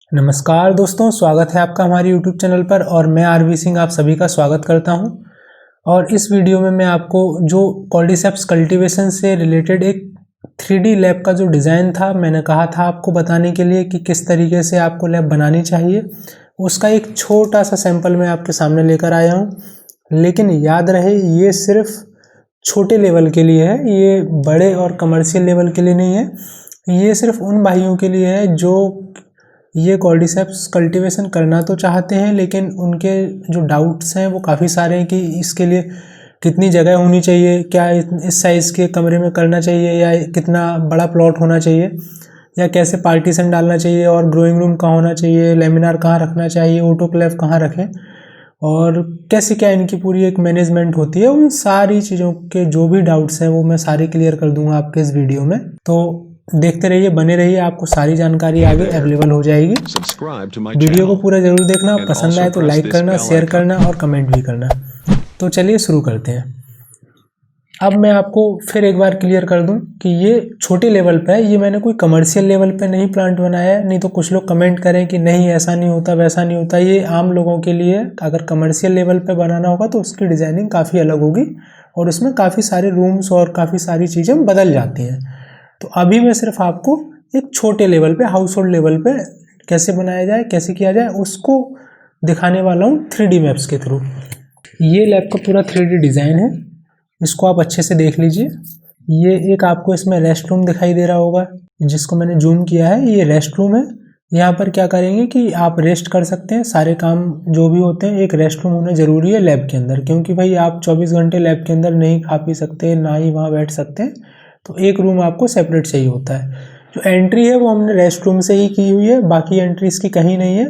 नमस्कार दोस्तों, स्वागत है आपका हमारे YouTube चैनल पर और मैं आरवी सिंह आप सभी का स्वागत करता हूं। और इस वीडियो में मैं आपको जो कॉर्डिसेप्स कल्टीवेशन से रिलेटेड एक 3D लैब का जो डिज़ाइन था, मैंने कहा था आपको बताने के लिए कि किस तरीके से आपको लैब बनानी चाहिए, उसका एक छोटा सा सैंपल मैं आपके सामने लेकर आया हूँ। लेकिन याद रहे, ये सिर्फ छोटे लेवल के लिए है, ये बड़े और कमर्शियल लेवल के लिए नहीं है। ये सिर्फ उन भाइयों के लिए है जो ये कॉर्डिसेप्स कल्टीवेशन करना तो चाहते हैं, लेकिन उनके जो डाउट्स हैं वो काफ़ी सारे हैं कि इसके लिए कितनी जगह होनी चाहिए, क्या इस साइज़ के कमरे में करना चाहिए, या कितना बड़ा प्लॉट होना चाहिए, या कैसे पार्टीशन डालना चाहिए, और ग्रोइंग रूम कहाँ होना चाहिए, लेमिनार कहाँ रखना चाहिए, ऑटोक्लेव कहाँ रखें, और कैसे क्या इनकी पूरी एक मैनेजमेंट होती है। उन सारी चीज़ों के जो भी डाउट्स हैं वो मैं सारे क्लियर कर दूंगा आपके इस वीडियो में। तो देखते रहिए, बने रहिए, आपको सारी जानकारी आगे अवेलेबल हो जाएगी। वीडियो को पूरा जरूर देखना, पसंद आए तो लाइक करना, शेयर करना और कमेंट भी करना। तो चलिए शुरू करते हैं। अब मैं आपको फिर एक बार क्लियर कर दूं कि ये छोटे लेवल पे है, ये मैंने कोई कमर्शियल लेवल पे नहीं प्लांट बनाया है। नहीं तो कुछ लोग कमेंट करें कि नहीं ऐसा नहीं होता, वैसा नहीं होता। ये आम लोगों के लिए, अगर कमर्शियल लेवल पे बनाना होगा तो उसकी डिज़ाइनिंग काफ़ी अलग होगी और उसमें काफ़ी सारे रूम्स और काफ़ी सारी चीज़ें बदल जाती हैं। तो अभी मैं सिर्फ आपको एक छोटे लेवल पे, हाउस होल्ड लेवल पे कैसे बनाया जाए, कैसे किया जाए, उसको दिखाने वाला हूँ 3D मैप्स के थ्रू। ये लैब का पूरा 3D डिज़ाइन है, इसको आप अच्छे से देख लीजिए। ये एक आपको इसमें रेस्ट रूम दिखाई दे रहा होगा, जिसको मैंने जूम किया है। ये रेस्ट रूम है। यहाँ पर क्या करेंगे कि आप रेस्ट कर सकते हैं, सारे काम जो भी होते हैं। एक रेस्ट रूम होना ज़रूरी है लैब के अंदर, क्योंकि भाई आप 24 घंटे लैब के अंदर नहीं खा पी सकते, ना ही वहाँ बैठ सकते हैं। तो एक रूम आपको सेपरेट चाहिए होता है। जो एंट्री है वो हमने रेस्ट रूम से ही की हुई है, बाकी एंट्री इसकी कहीं नहीं है।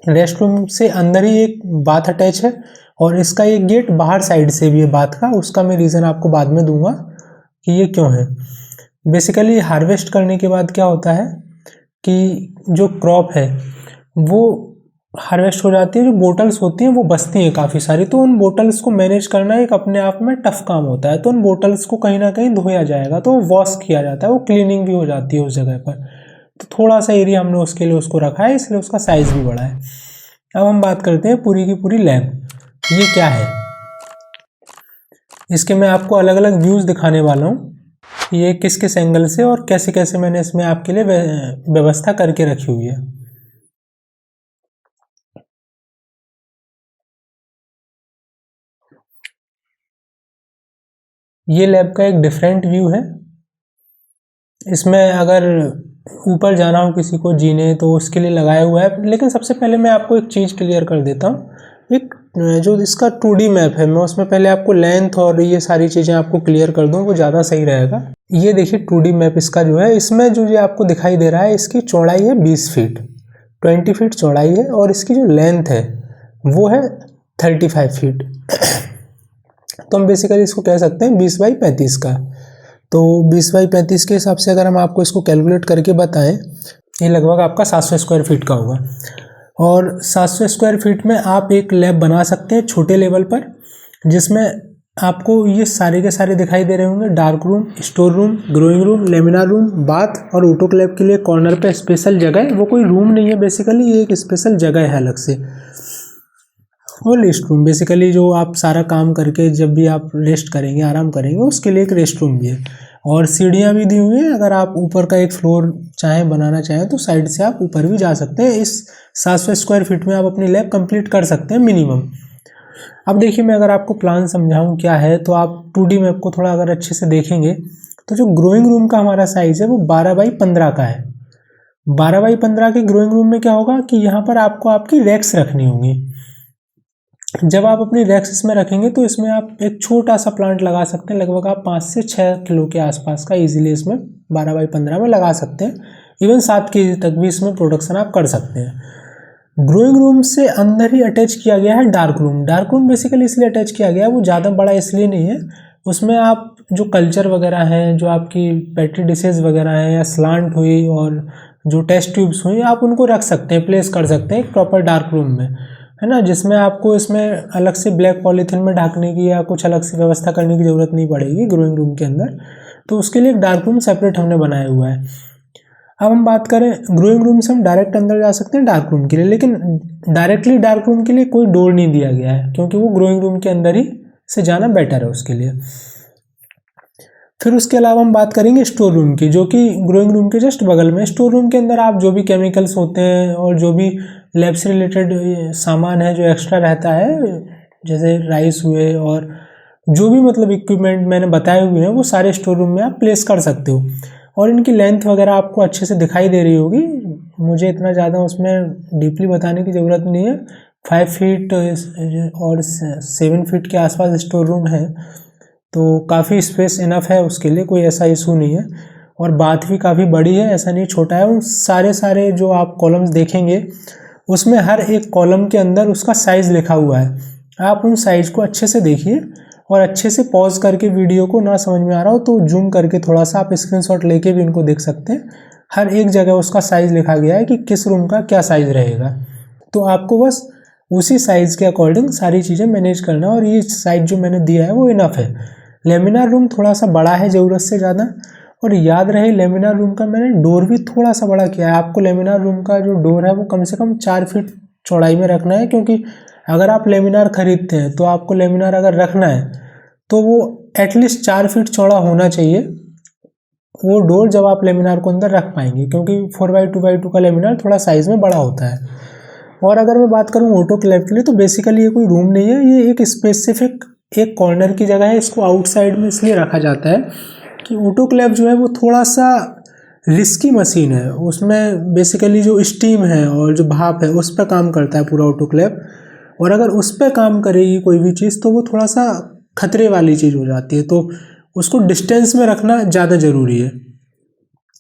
रेस्ट रूम से अंदर ही एक बाथ अटैच है और इसका एक गेट बाहर साइड से भी है बाथ का। उसका मैं रीज़न आपको बाद में दूंगा कि ये क्यों है। बेसिकली हार्वेस्ट करने के बाद क्या होता है कि जो क्रॉप है वो हार्वेस्ट हो जाती है, जो बोटल्स होती हैं वो बचती हैं काफ़ी सारी। तो उन बोटल्स को मैनेज करना एक अपने आप में टफ काम होता है। तो उन बोटल्स को कहीं ना कहीं धोया जाएगा, तो वॉश किया जाता है, वो क्लीनिंग भी हो जाती है उस जगह पर। तो थोड़ा सा एरिया हमने उसके लिए उसको रखा है, इसलिए उसका साइज़ भी बड़ा है। अब हम बात करते हैं पूरी की पूरी लैब। ये क्या है, इसके मैं आपको अलग अलग व्यूज़ दिखाने वाला हूँ, ये किस किस एंगल से और कैसे कैसे मैंने इसमें आपके लिए व्यवस्था करके रखी हुई है। ये लैब का एक डिफरेंट व्यू है। इसमें अगर ऊपर जाना हो किसी को जीने तो उसके लिए लगाया हुआ है। लेकिन सबसे पहले मैं आपको एक चीज़ क्लियर कर देता हूँ। एक जो इसका 2D मैप है, मैं उसमें पहले आपको लेंथ और ये सारी चीज़ें आपको क्लियर कर दूँ, वो ज़्यादा सही रहेगा। ये देखिए 2D मैप इसका जो है, इसमें जो ये आपको दिखाई दे रहा है, इसकी चौड़ाई है 20 फीट, 20 फीट चौड़ाई है, और इसकी जो लेंथ है वो है 35 फीट। तो हम बेसिकली इसको कह सकते हैं 20 बाई 35 का। तो 20 बाई 35 के हिसाब से अगर हम आपको इसको कैलकुलेट करके बताएं, ये लगभग आपका 700 स्क्वायर फीट का होगा। और 700 स्क्वायर फीट में आप एक लैब बना सकते हैं छोटे लेवल पर, जिसमें आपको ये सारे के सारे दिखाई दे रहे होंगे। Dark room, store room, growing room, laminar room, bath और ऑटोक्लेव के लिए कॉर्नर पे स्पेशल जगह है। वो कोई रूम नहीं है बेसिकली, ये एक स्पेशल जगह है अलग से। और रेस्ट रूम बेसिकली जो आप सारा काम करके जब भी आप रेस्ट करेंगे, आराम करेंगे, उसके लिए एक रेस्ट रूम भी है। और सीढ़ियाँ भी दी हुई हैं, अगर आप ऊपर का एक फ्लोर चाहें बनाना चाहें तो साइड से आप ऊपर भी जा सकते हैं। इस 700 स्क्वायर फीट में आप अपनी लैब कंप्लीट कर सकते हैं मिनिमम। अब देखिए, मैं अगर आपको प्लान समझाऊं क्या है, तो आप 2D मैप को थोड़ा अगर अच्छे से देखेंगे तो जो ग्रोइंग रूम का हमारा साइज़ है वो 12 बाई 15 का है। 12 बाई 15 के ग्रोइंग रूम में क्या होगा कि यहाँ पर आपको आपकी रैक्स रखनी होंगी। जब आप अपनी रैक्स इसमें रखेंगे तो इसमें आप एक छोटा सा प्लांट लगा सकते हैं, लगभग आप 5 से 6 किलो के आसपास का इजीली इसमें 12 बाई 15 में लगा सकते हैं। इवन 7 केजी तक भी इसमें प्रोडक्शन आप कर सकते हैं। ग्रोइंग रूम से अंदर ही अटैच किया गया है dark room. Dark room basically इसलिए अटैच किया गया है, वो ज़्यादा बड़ा इसलिए नहीं है। उसमें आप जो कल्चर वगैरह हैं, जो आपकी पेट्री डिशेज वगैरह हैं, या स्लांट हुई और जो टेस्ट ट्यूब्स हुई, आप उनको रख सकते हैं, प्लेस कर सकते हैं एक प्रॉपर डार्क रूम में, है ना। जिसमें आपको इसमें अलग से ब्लैक पॉलीथीन में ढकने की या कुछ अलग से व्यवस्था करने की ज़रूरत नहीं पड़ेगी ग्रोइंग रूम के अंदर। तो उसके लिए एक डार्क रूम सेपरेट हमने बनाया हुआ है। अब हम बात करें ग्रोइंग रूम से हम डायरेक्ट अंदर जा सकते हैं डार्क रूम के लिए, लेकिन डायरेक्टली डार्क रूम के लिए कोई डोर नहीं दिया गया है क्योंकि वो ग्रोइंग रूम के अंदर ही से जाना बेटर है उसके लिए। फिर उसके अलावा हम बात करेंगे स्टोर रूम की, जो कि ग्रोइंग रूम के जस्ट बगल में। स्टोर रूम के अंदर आप जो भी केमिकल्स होते हैं और जो भी लैब से रिलेटेड सामान है जो एक्स्ट्रा रहता है, जैसे राइस हुए और जो भी मतलब इक्विपमेंट मैंने बताए हुए हैं, वो सारे स्टोर रूम में आप प्लेस कर सकते हो। और इनकी लेंथ वगैरह आपको अच्छे से दिखाई दे रही होगी, मुझे इतना ज़्यादा उसमें डीपली बताने की ज़रूरत नहीं है। 5 फीट और 7 फीट के आसपास स्टोर रूम है, तो काफ़ी स्पेस इनफ है उसके लिए, कोई ऐसा इशू नहीं है। और बात भी काफ़ी बड़ी है, ऐसा नहीं छोटा है। उन सारे जो आप कॉलम्स देखेंगे उसमें हर एक कॉलम के अंदर उसका साइज़ लिखा हुआ है। आप उन साइज़ को अच्छे से देखिए और अच्छे से पॉज करके वीडियो को, ना समझ में आ रहा हो तो जूम करके थोड़ा सा आप स्क्रीनशॉट लेके भी इनको देख सकते हैं। हर एक जगह उसका साइज़ लिखा गया है कि किस रूम का क्या साइज़ रहेगा, तो आपको बस उसी साइज़ के अकॉर्डिंग सारी चीज़ें मैनेज करना। और ये साइज़ जो मैंने दिया है वो इनफ है। लेमिनार रूम थोड़ा सा बड़ा है ज़रूरत से ज़्यादा, और याद रहे लेमिनार रूम का मैंने डोर भी थोड़ा सा बड़ा किया है। आपको लेमिनार रूम का जो डोर है वो कम से कम 4 फीट चौड़ाई में रखना है, क्योंकि अगर आप लेमिनार खरीदते हैं तो आपको लेमिनार अगर रखना है तो वो एटलीस्ट 4 फीट चौड़ा होना चाहिए वो डोर, जब आप लेमिनार को अंदर रख पाएंगे, क्योंकि 4x2x2 का लेमिनार थोड़ा साइज़ में बड़ा होता है। और अगर मैं बात करूँ ऑटोक्लेव के लिए, तो बेसिकली ये कोई रूम नहीं है, ये एक स्पेसिफिक एक कॉर्नर की जगह है। इसको आउटसाइड में इसलिए रखा जाता है कि ऑटोक्लेव जो है वो थोड़ा सा रिस्की मशीन है। उसमें बेसिकली जो स्टीम है और जो भाप है उस पर काम करता है पूरा ऑटोक्लेव, और अगर उस पर काम करेगी कोई भी चीज़ तो वो थोड़ा सा खतरे वाली चीज़ हो जाती है, तो उसको डिस्टेंस में रखना ज़्यादा ज़रूरी है।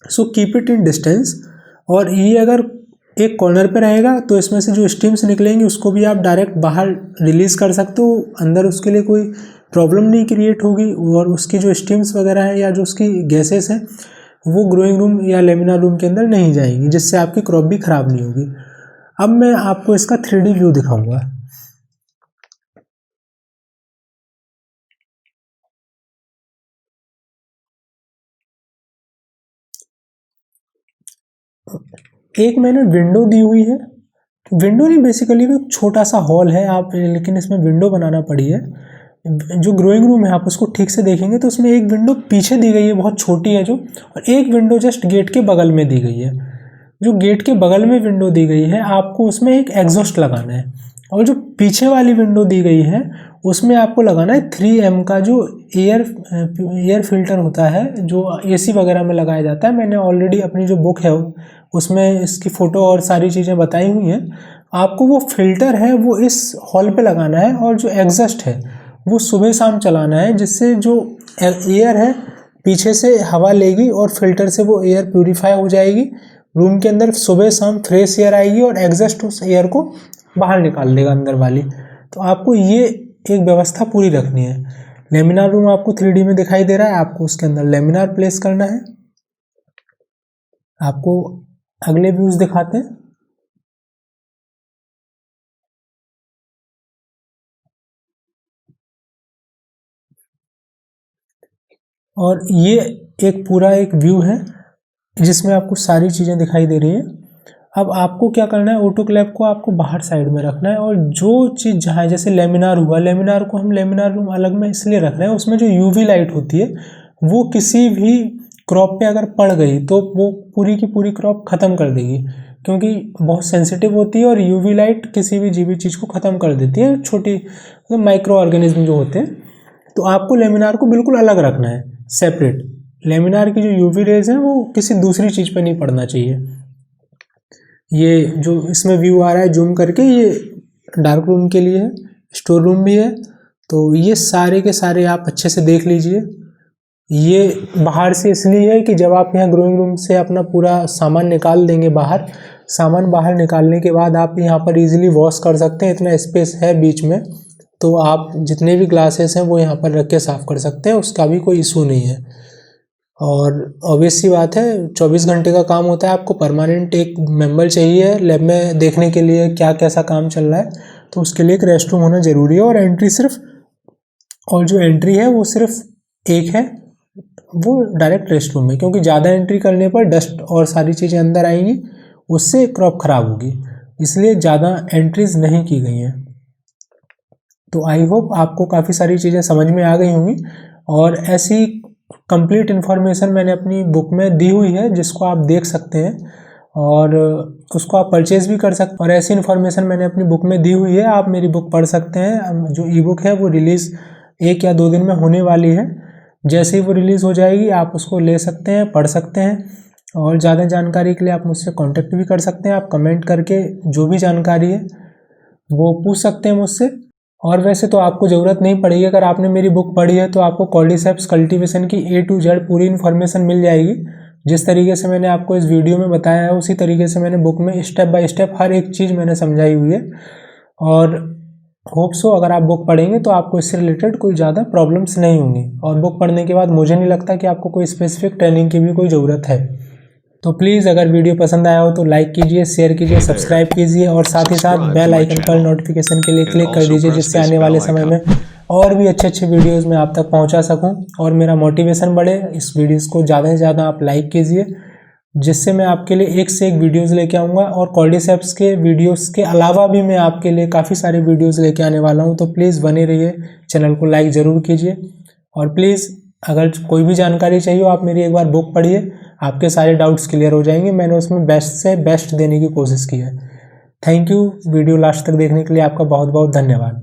So keep it in distance. और ये अगर एक कॉर्नर पे रहेगा तो इसमें से जो स्टीम्स निकलेंगी उसको भी आप डायरेक्ट बाहर रिलीज़ कर सकते हो, अंदर उसके लिए कोई प्रॉब्लम नहीं क्रिएट होगी। और उसकी जो स्टीम्स वगैरह है या जो उसकी गैसेस हैं वो ग्रोइंग रूम या लेमिनार रूम के अंदर नहीं जाएंगी, जिससे आपकी क्रॉप भी ख़राब नहीं होगी। अब मैं आपको इसका 3D व्यू दिखाऊंगा। एक मैंने विंडो दी हुई है, विंडो नहीं बेसिकली वो छोटा सा हॉल है आप, लेकिन इसमें विंडो बनाना पड़ी है। जो ग्रोइंग रूम है आप उसको ठीक से देखेंगे तो उसमें एक विंडो पीछे दी गई है, बहुत छोटी है जो, और एक विंडो जस्ट गेट के बगल में दी गई है। जो गेट के बगल में विंडो दी गई है आपको उसमें एक एग्जॉस्ट लगाना है, और जो पीछे वाली विंडो दी गई है उसमें आपको लगाना है 3M का जो एयर फिल्टर होता है, जो AC वगैरह में लगाया जाता है। मैंने ऑलरेडी अपनी जो बुक है उसमें इसकी फ़ोटो और सारी चीज़ें बताई हुई हैं। आपको वो फिल्टर है वो इस हॉल पे लगाना है, और जो एग्जॉस्ट है वो सुबह शाम चलाना है, जिससे जो एयर है पीछे से हवा लेगी और फिल्टर से वो एयर प्यूरीफाई हो जाएगी। रूम के अंदर सुबह शाम फ्रेश एयर आएगी और एग्जॉस्ट उस एयर को बाहर निकाल देगा अंदर वाली। तो आपको ये एक व्यवस्था पूरी रखनी है। लेमिनार रूम आपको 3D में दिखाई दे रहा है, आपको उसके अंदर लेमिनार प्लेस करना है। आपको अगले व्यूज दिखाते हैं। और ये एक पूरा एक व्यू है जिसमें आपको सारी चीज़ें दिखाई दे रही हैं। अब आपको क्या करना है, ऑटोक्लेव को आपको बाहर साइड में रखना है, और जो चीज़ जहाँ जैसे लेमिनार हुआ, लेमिनार को हम लेमिनार रूम अलग में इसलिए रख रहे हैं, उसमें जो UV लाइट होती है वो किसी भी क्रॉप पे अगर पड़ गई तो वो पूरी की पूरी क्रॉप ख़त्म कर देगी, क्योंकि बहुत सेंसिटिव होती है और UV लाइट किसी भी जीवी चीज़ को ख़त्म कर देती है, छोटी मतलब माइक्रो ऑर्गेनिज्म जो होते हैं। तो आपको लेमिनार को बिल्कुल अलग रखना है, सेपरेट। लेमिनार की जो UV रेज है वो किसी दूसरी चीज़ पे नहीं पड़ना चाहिए। ये जो इसमें व्यू आ रहा है जूम करके, ये डार्क रूम के लिए है, स्टोर रूम भी है। तो ये सारे के सारे आप अच्छे से देख लीजिए। ये बाहर से इसलिए है कि जब आप यहाँ ग्रोइंग रूम से अपना पूरा सामान निकाल देंगे बाहर, सामान बाहर निकालने के बाद आप यहाँ पर इजीली वॉश कर सकते हैं, इतना स्पेस है बीच में, तो आप जितने भी ग्लासेस हैं वो यहाँ पर रख के साफ़ कर सकते हैं, उसका भी कोई इशू नहीं है। और ऑब्वियस सी बात है 24 घंटे का काम होता है, आपको परमानेंट एक मेंबर चाहिए लैब में देखने के लिए क्या कैसा काम चल रहा है, तो उसके लिए एक रेस्टरूम होना ज़रूरी है। और एंट्री सिर्फ, और जो एंट्री है वो सिर्फ एक है, वो डायरेक्ट रेस्ट रूम में, क्योंकि ज़्यादा एंट्री करने पर डस्ट और सारी चीज़ें अंदर आएंगी, उससे क्रॉप ख़राब होगी, इसलिए ज़्यादा एंट्रीज नहीं की गई हैं। तो आई होप आपको काफ़ी सारी चीज़ें समझ में आ गई होंगी, और ऐसी कंप्लीट इन्फॉर्मेशन मैंने अपनी बुक में दी हुई है, जिसको आप देख सकते हैं और उसको आप परचेज़ भी कर सकते हैं। और ऐसी इन्फॉर्मेशन मैंने अपनी बुक में दी हुई है, आप मेरी बुक पढ़ सकते हैं। जो ई बुक है वो रिलीज़ 1 या 2 दिन में होने वाली है। जैसे ही वो रिलीज़ हो जाएगी आप उसको ले सकते हैं, पढ़ सकते हैं, और ज़्यादा जानकारी के लिए आप मुझसे कांटेक्ट भी कर सकते हैं। आप कमेंट करके जो भी जानकारी है वो पूछ सकते हैं मुझसे। और वैसे तो आपको ज़रूरत नहीं पड़ेगी, अगर आपने मेरी बुक पढ़ी है तो आपको कॉर्डिसेप्स कल्टीवेशन की A to Z पूरी इन्फॉर्मेशन मिल जाएगी। जिस तरीके से मैंने आपको इस वीडियो में बताया है, उसी तरीके से मैंने बुक में स्टेप बाय स्टेप हर एक चीज़ मैंने समझाई हुई है। और होप सो अगर आप बुक पढ़ेंगे तो आपको इससे रिलेटेड कोई ज़्यादा प्रॉब्लम्स नहीं होंगी, और बुक पढ़ने के बाद मुझे नहीं लगता कि आपको कोई स्पेसिफिक ट्रेनिंग की भी कोई ज़रूरत है। तो प्लीज़ अगर वीडियो पसंद आया हो तो लाइक कीजिए, शेयर कीजिए, सब्सक्राइब कीजिए, और साथ ही साथ बेल आइकन पर नोटिफिकेशन के लिए क्लिक कर दीजिए, जिससे आने वाले समय में और भी अच्छे अच्छे वीडियोस मैं आप तक पहुंचा सकूं और मेरा मोटिवेशन बढ़े। इस वीडियोस को ज़्यादा से ज़्यादा आप लाइक कीजिए, जिससे मैं आपके लिए एक से एक वीडियोस लेके आऊँगा। और कॉर्डिसेप्स के वीडियोस के अलावा भी मैं आपके लिए काफ़ी सारे वीडियोस लेके आने वाला हूँ। तो प्लीज़ बने रहिए, चैनल को लाइक ज़रूर कीजिए, और प्लीज़ अगर कोई भी जानकारी चाहिए हो आप मेरी एक बार बुक पढ़िए, आपके सारे डाउट्स क्लियर हो जाएंगे। मैंने उसमें बेस्ट से बेस्ट देने की कोशिश की है। थैंक यू वीडियो लास्ट तक देखने के लिए, आपका बहुत बहुत धन्यवाद।